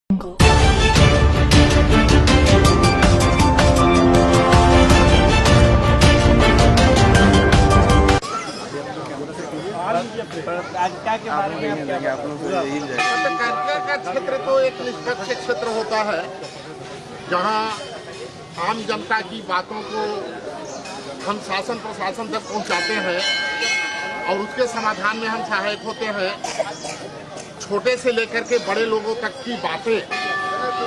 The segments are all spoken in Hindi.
पत्रकारिता के बारे में पत्रकारिता का क्षेत्र तो एक निष्पक्ष क्षेत्र होता है, जहां आम जनता की बातों को हम शासन प्रशासन तक पहुंचाते हैं और उसके समाधान में हम सहायक होते हैं। छोटे से लेकर के बड़े लोगों तक की बातें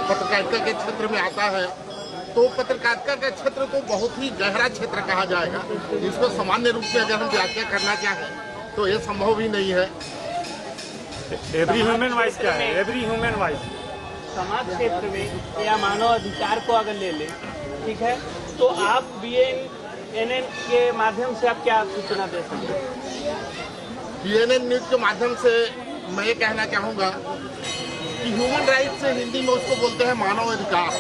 पत्रकारिता के क्षेत्र में आता है। तो पत्रकारिता का क्षेत्र तो बहुत ही गहरा क्षेत्र कहा जाएगा। इसको सामान्य रूप में अगर हम व्याख्या करना चाहें तो ये संभव ही नहीं है। एवरी ह्यूमन वाइज क्या है? एवरी ह्यूमन वाइज समाज क्षेत्र में या मानव अधिकार को अगर ले लें, ठीक है, तो आप BNN के माध्यम से आप क्या सूचना दे सकते हैं? BNN न्यूज के माध्यम से मैं ये कहना चाहूँगा कि ह्यूमन राइट से हिंदी में उसको बोलते हैं मानव अधिकार।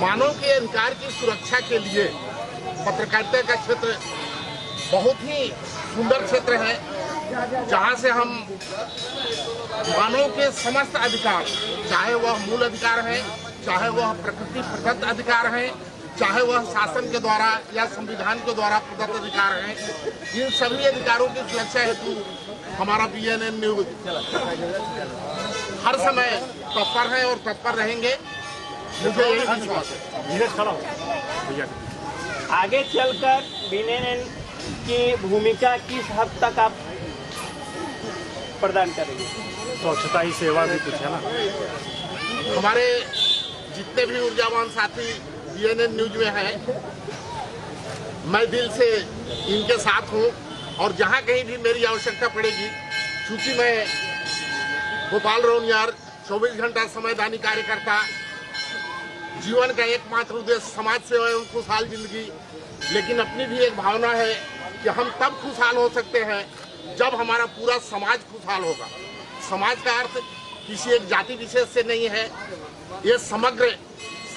मानव के अधिकार की सुरक्षा के लिए पत्रकारिता का क्षेत्र बहुत ही सुंदर क्षेत्र है, जहां से हम मानव के समस्त अधिकार, चाहे वह मूल अधिकार है, चाहे वह प्रकृति प्रदत्त अधिकार है, चाहे वह शासन के द्वारा या संविधान के द्वारा प्रदत्त अधिकार है, इन सभी अधिकारों की सुरक्षा हेतु हमारा BNN न्यूज हर समय तत्पर है और तत्पर रहेंगे। मुझे यही विश्वास है। आगे चलकर BNN की भूमिका किस हद तक आप प्रदान करेंगे? स्वच्छता ही सेवा भी कुछ है ना। हमारे जितने भी ऊर्जावान साथी BNN न्यूज में हैं, मैं दिल से इनके साथ हूं और जहां कहीं भी मेरी आवश्यकता पड़ेगी, चूंकि मैं गोपाल रोनियार 24 घंटा समयदानी कार्यकर्ता, जीवन का एकमात्र उद्देश्य समाज सेवा एवं खुशहाल जिंदगी, लेकिन अपनी भी एक भावना है कि हम तब खुशहाल हो सकते हैं जब हमारा पूरा समाज खुशहाल होगा। समाज का अर्थ किसी एक जाति विशेष से नहीं है, ये समग्र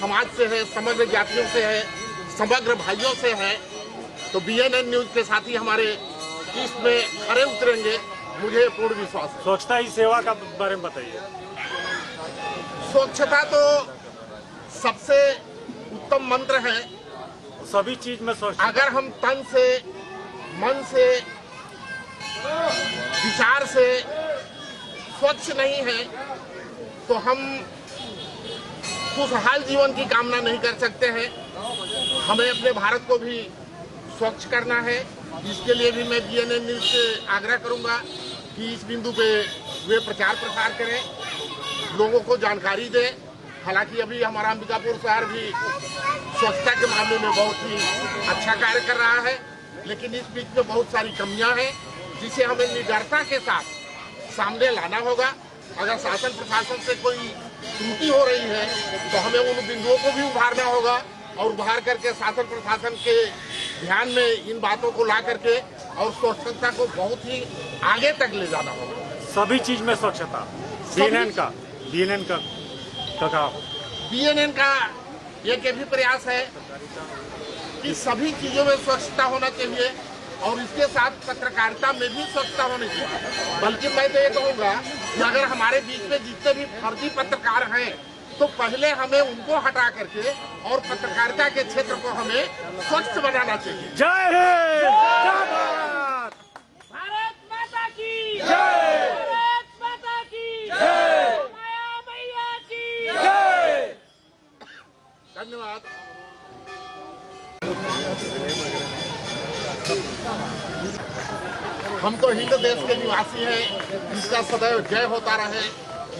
समाज से है, समग्र जातियों से है, समग्र भाइयों से है। तो BNN न्यूज के साथी हमारे इसमें खरे उतरेंगे, मुझे पूर्ण विश्वास है। स्वच्छता ही सेवा का बारे में बताइए। स्वच्छता तो सबसे उत्तम मंत्र है। सभी चीज में स्वच्छ, अगर हम तन से, मन से, विचार से स्वच्छ नहीं है तो हम खुशहाल जीवन की कामना नहीं कर सकते हैं। हमें अपने भारत को भी स्वच्छ करना है। इसके लिए भी मैं BNN न्यूज से आग्रह करूंगा कि इस बिंदु पे वे प्रचार प्रसार करें, लोगों को जानकारी दें। हालांकि अभी हमारा अंबिकापुर शहर भी स्वच्छता के मामले में बहुत ही अच्छा कार्य कर रहा है, लेकिन इस बीच में बहुत सारी कमियां हैं जिसे हमें निडरता के साथ सामने लाना होगा। अगर शासन प्रशासन से कोई त्रुटि हो रही है तो हमें उन बिंदुओं को भी उभारना होगा और उभार करके शासन प्रशासन के ध्यान में इन बातों को ला करके और स्वच्छता को बहुत ही आगे तक ले जाना होगा। सभी चीज में स्वच्छता। BNN का BNN का एक भी प्रयास है कि सभी चीजों में स्वच्छता होना चाहिए और इसके साथ पत्रकारिता में भी स्वच्छता होनी चाहिए। बल्कि मैं तो ये कहूँगा कि अगर हमारे बीच में जितने भी फर्जी पत्रकार हैं तो पहले हमें उनको हटा करके और पत्रकारिता के क्षेत्र को हमें स्वच्छ बनाना चाहिए। जय हिंद, भारत माता की जय, भारत माता की जय, माया मैया की जय। धन्यवाद। हम तो हिंद देश के निवासी हैं, इसका सदैव जय होता रहे,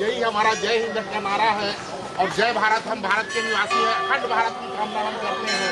यही हमारा जय हिंद का नारा है। और जय भारत, हम भारत के निवासी हैं, अखंड भारत की कामना हम करते हैं।